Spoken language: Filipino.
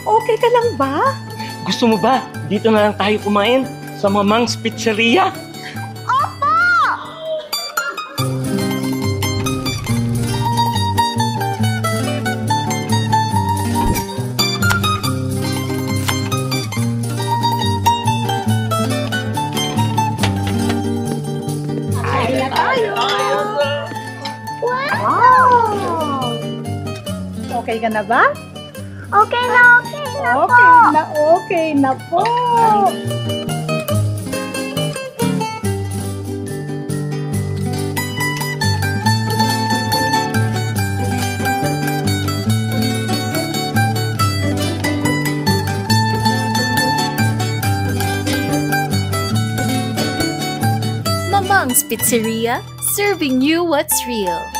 Okay ka lang ba? Gusto mo ba? Dito na lang tayo kumain sa Mamang's Pizzeria. Opo! Kain na tayo! Wow! Okay ka na ba? Okay na po. Okay na po. Mamang's Pizzeria, serving you what's real.